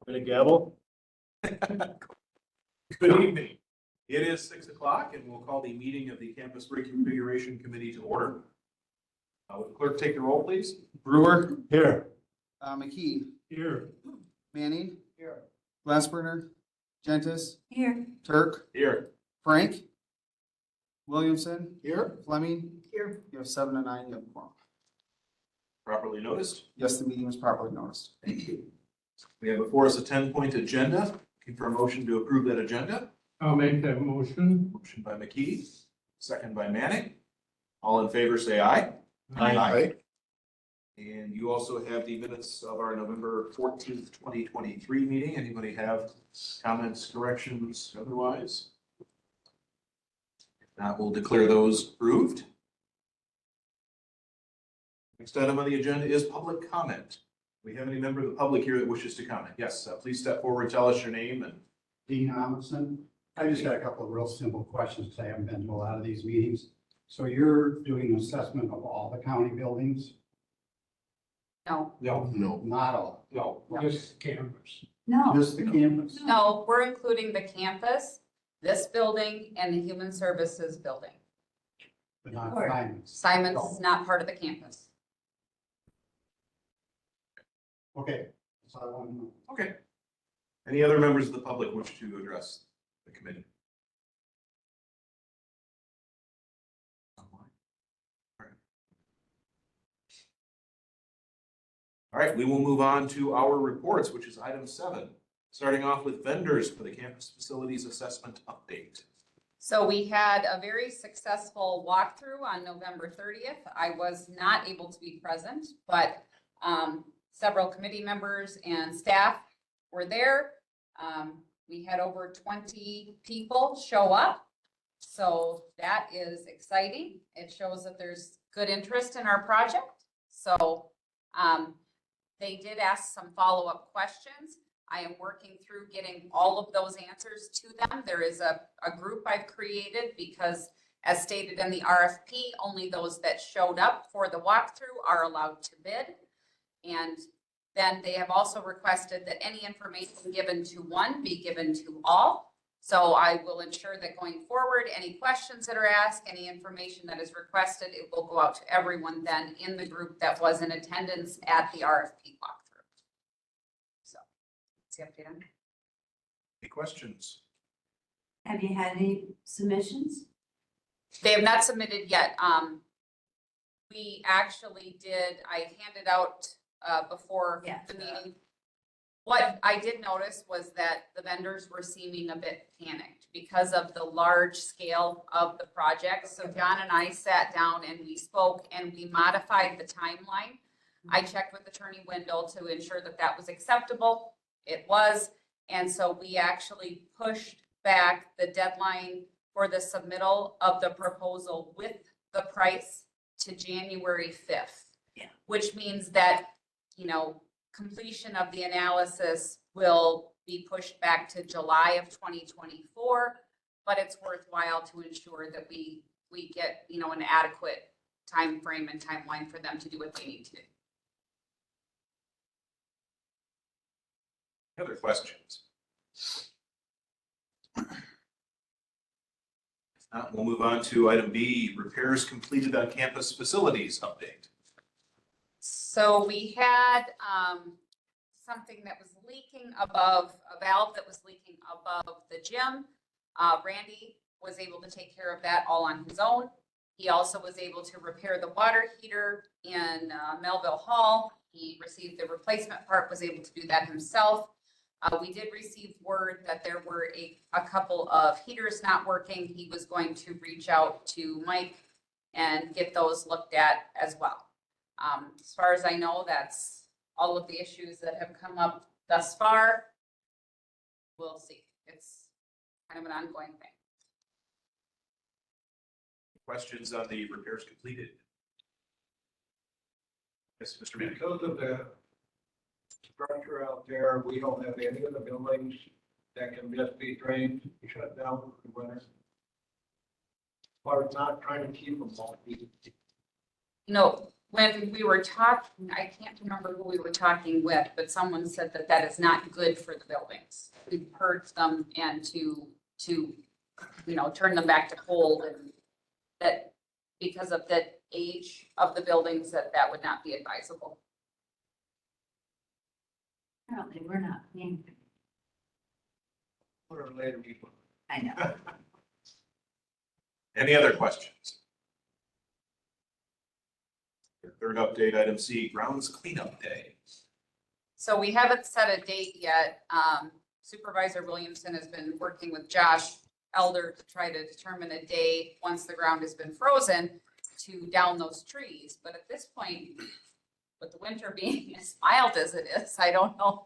Gonna gavel? Good evening. It is 6 o'clock and we'll call the meeting of the Campus Reconfiguration Committee to order. Would the clerk take the roll, please? Brewer? Here. McKee, Here. Manning. Here. Glassburner, Gentis, Here. Turk, Here. Frank, Williamson, Here. Fleming. Here. You have 7 to 9, you have a quorum. Properly noticed. Yes, the meeting was properly noticed. Thank you. We have before us a 10-point agenda. Looking for a motion to approve that agenda. I'll make that motion. Motion by McKee, second by Manning. All in favor, say aye. Aye. And you also have the minutes of our November 14th, 2023 meeting. Anybody have comments, corrections, otherwise? If not, we'll declare those approved. Next item on the agenda is public comment. Do we have any member of the public here that wishes to comment? Yes, please step forward, tell us your name and. Dean Amundson. I just got a couple of real simple questions because I haven't been to a lot of these meetings. So you're doing an assessment of all the county buildings? No, No. Not all, No, just campus. no, just the campus? no, we're including the campus, this building, and the human services building. But not Simon's? Simon's is not part of the campus. Okay, that's all I want to know. Okay. Any other members of the public wish to address the committee? All right, we will move on to our reports, which is item 7, starting off with vendors for the campus facilities assessment update. So we had a very successful walkthrough on November 30th. I was not able to be present, but several committee members and staff were there. We had over 20 people show up. So that is exciting. It shows that there's good interest in our project. So they did ask some follow-up questions. I am working through getting all of those answers to them. There is a group I've created because, as stated in the RFP, only those that showed up for the walkthrough are allowed to bid. And then they have also requested that any information given to one be given to all. So I will ensure that going forward, any questions that are asked, any information that is requested, it will go out to everyone then in the group that was in attendance at the RFP walkthrough. So that's the update on that. Any questions? Have you had any submissions? They have not submitted yet. We actually did, I handed out before Yeah. the meeting. What I did notice was that the vendors were seeming a bit panicked because of the large scale of the project. So John and I sat down and we spoke and we modified the timeline. I checked with Attorney Wendell to ensure that that was acceptable. It was. And so we actually pushed back the deadline for the submittal of the proposal with the price to January 5th. Yeah. Which means that, you know, completion of the analysis will be pushed back to July of 2024, but it's worthwhile to ensure that we get, you know, an adequate time frame and timeline for them to do what they need to do. Other questions? If not, we'll move on to item B, repairs completed on campus facilities update. So we had something that was leaking above, a valve that was leaking above the gym. Randy was able to take care of that all on his own. He also was able to repair the water heater in Melville Hall. He received the replacement part, was able to do that himself. We did receive word that there were a couple of heaters not working. He was going to reach out to Mike and get those looked at as well. As far as I know, that's all of the issues that have come up thus far. We'll see. It's kind of an ongoing thing. Questions on the repairs completed? Yes, Mr. Manning. Because of the structure out there, we don't have any of the buildings that can just be drained, shut down for the winter. But not trying to keep them all. You know, when we were talking, I can't remember who we were talking with, but someone said that that is not good for the buildings. To purge them and to, turn them back to cold, and that because of the age of the buildings, that would not be advisable. Apparently, we're not being, Or later we. I know. Any other questions? Third update, item C, grounds cleanup day. So we haven't set a date yet. Supervisor Williamson has been working with Josh Elder to try to determine a day, once the ground has been frozen, to down those trees. But at this point, with the winter being as mild as it is, I don't know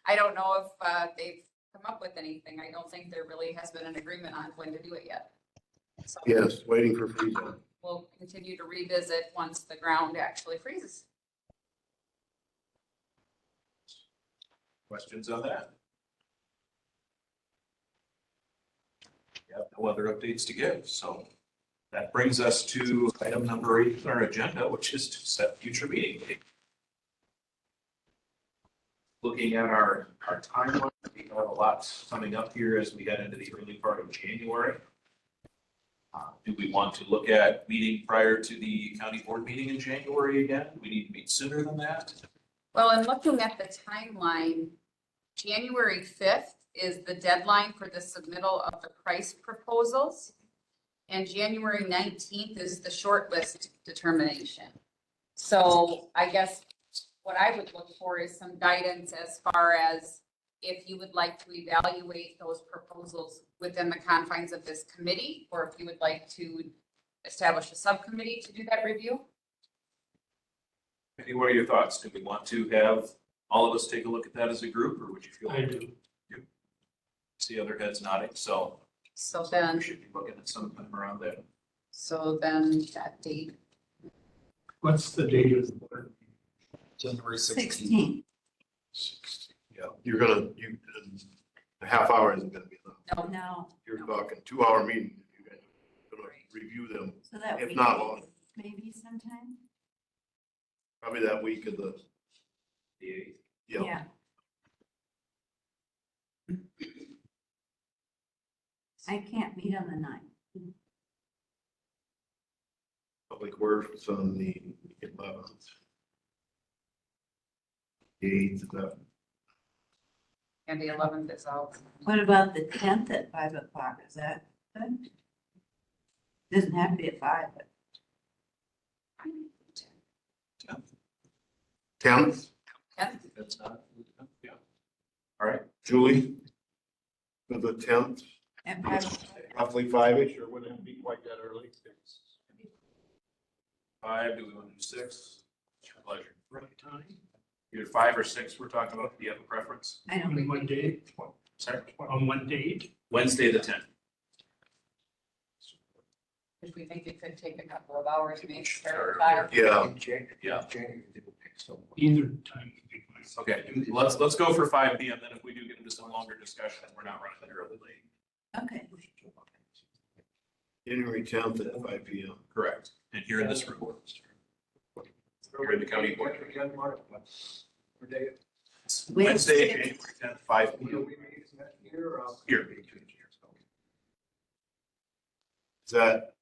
if they've come up with anything. I don't think there really has been an agreement on when to do it yet. So Yes, waiting for freezing. we'll continue to revisit once the ground actually freezes. Questions on that? We have no other updates to give, so that brings us to item number 8 on our agenda, which is to set future meeting date. Looking at our timeline, we have a lot coming up here as we head into the early part of January. Do we want to look at meeting prior to the county board meeting in January again? We need to meet sooner than that. Well, and looking at the timeline, January 5th is the deadline for the submittal of the price proposals. And January 19th is the shortlist determination. So I guess what I would look for is some guidance as far as if you would like to evaluate those proposals within the confines of this committee, or if you would like to establish a subcommittee to do that review. Any, what are your thoughts? Do we want to have all of us take a look at that as a group, or would you feel? I do. See other heads nodding, so So then, we should be looking at sometime around there. that date, What's the date of the board? January 16. Yeah, a half hour isn't gonna be enough. No, You're talking 2 hour meeting, you guys are gonna review them, so that If week, not long. maybe sometime? probably that week of the, The 8th. yeah. I can't meet on the 9th. Public Works on the 11th. The 8th, and the 11th is out. What about the 10th at 5 o'clock? Is that good? Doesn't have to be at 5, but 10th, That's not, yeah. All right, Julie? For the 10th, at 5 o'clock. roughly 5-ish, or wouldn't it be quite that early? 5, do we want to do 6? Your pleasure. Either 5 or 6, we're talking about. Do you have a preference? I don't On one date? Sorry, On one date? Wednesday, the 10th. If we think it could take a couple of hours, maybe. Sure. Yeah, Yeah. Either time would be fine. Okay, let's go for 5 PM, then if we do get into some longer discussion, we're not running it early late. Okay. January 10th at 5 PM. Correct. And here in this room. Here in the county board. Wednesday, January 10th, 5 PM. Here. Is that,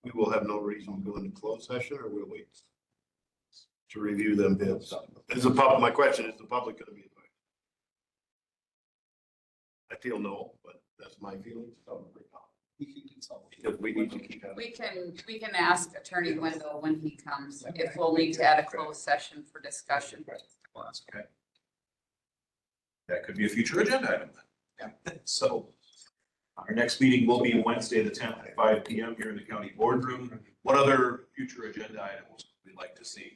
we will have no reason to go into closed session, or we'll wait to review them bids? My question is the public gonna be invited? I feel no, but that's my feeling. Because we need to keep. We can ask Attorney Wendell when he comes, if we'll need to add a closed session for discussion. Okay. That could be a future agenda item. Yeah. So our next meeting will be Wednesday, the 10th at 5 PM here in the county boardroom. What other future agenda items would we like to see?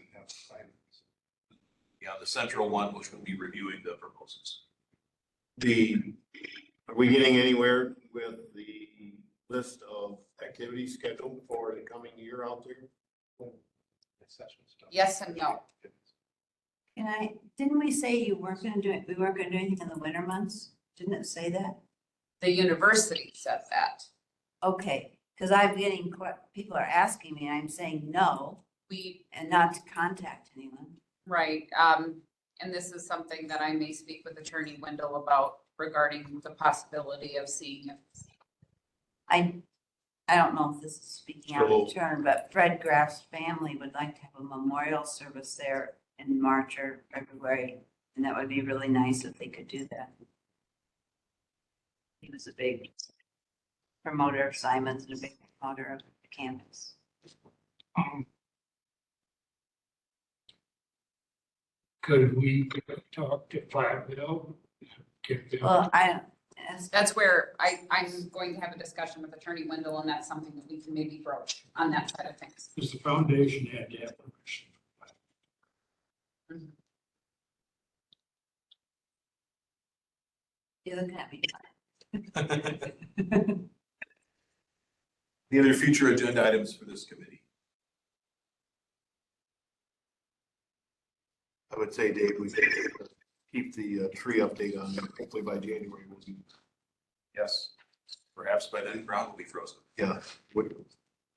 Yeah, the central one, which will be reviewing the proposals. Are we getting anywhere with the list of activities scheduled for the coming year out there? Yes and no. Didn't we say we weren't gonna do anything in the winter months? Didn't it say that? The university said that. Okay, because I'm getting, people are asking me, and I'm saying no, We, and not to contact anyone. right, and this is something that I may speak with Attorney Wendell about regarding the possibility of seeing if I don't know if this is speaking out of So- turn, but Fred Graff's family would like to have a memorial service there in March or February, and that would be really nice if they could do that. He was a big promoter of Simon's and a big promoter of the campus. Could we talk to Platteville? Get them- Well, as that's where I'm going to have a discussion with Attorney Wendell, and that's something that we can maybe broach on that side of things. Does the foundation had to have permission? you're looking at me. The other future agenda items for this committee? I would say, Dave, we should keep the tree update on, hopefully by January, we'll be, Yes. Perhaps by then ground will be frozen. yeah.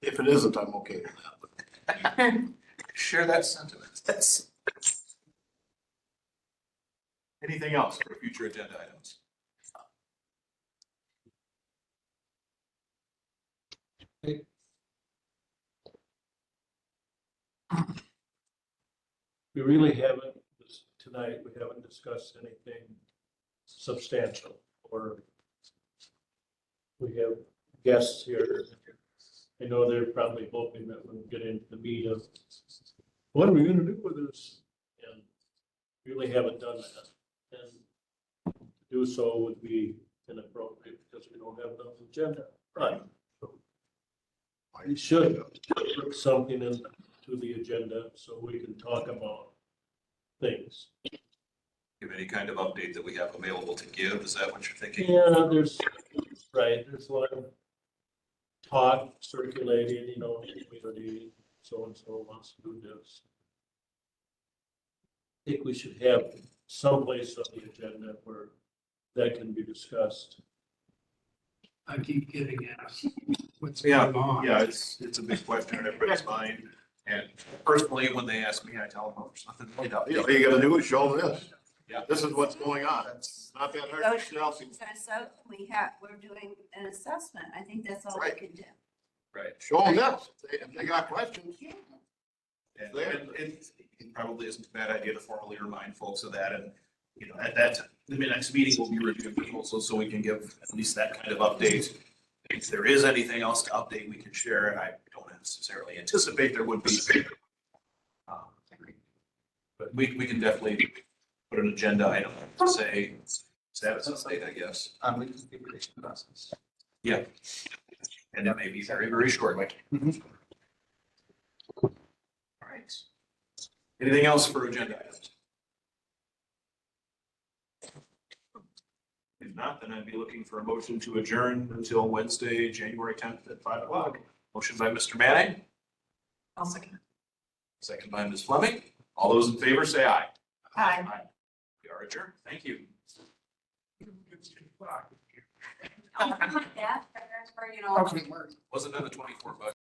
If it isn't, I'm okay with that. Share that sentiment. That's. Anything else for future agenda items? We really haven't, tonight, we haven't discussed anything substantial, or we have guests here. I know they're probably hoping that we'll get into the meat of, what are we gonna do with this? And really haven't done that. And to do so would be inappropriate because we don't have enough agenda. Right. We should put something into the agenda so we can talk about things. Give any kind of update that we have available to give, is that what you're thinking? Yeah, there's a lot of talk circulating, in the community, so-and-so wants to do this. I think we should have someplace on the agenda where that can be discussed. I keep getting asked, what's Yeah, going on? Yeah, it's a big question in everybody's mind, and personally, when they ask me, I tell them, oh, there's nothing to find out. All you gotta do is show them this. Yeah. This is what's going on. It's not that hard to tell. Negotiations are so, we're doing an assessment. I think that's all we Right. can do. Right. Show them this. If they got questions. And it probably isn't a bad idea to formally remind folks of that, and, at that, the next meeting will be reviewing proposals, so we can give at least that kind of update. If there is anything else to update, we can share, and I don't necessarily anticipate there would be. But we can definitely put an agenda item to say status update, I guess. On reconfiguration process. Yeah. And that may be very, very short. All right. Anything else for agenda items? If not, then I'd be looking for a motion to adjourn until Wednesday, January 10th at 5 o'clock. Motion by Mr. Manning, I'll second. second by Ms. Fleming. All those in favor say aye. Aye. We are adjourned. Thank you. Yeah, You know, Okay. Wasn't that a 24 bucks?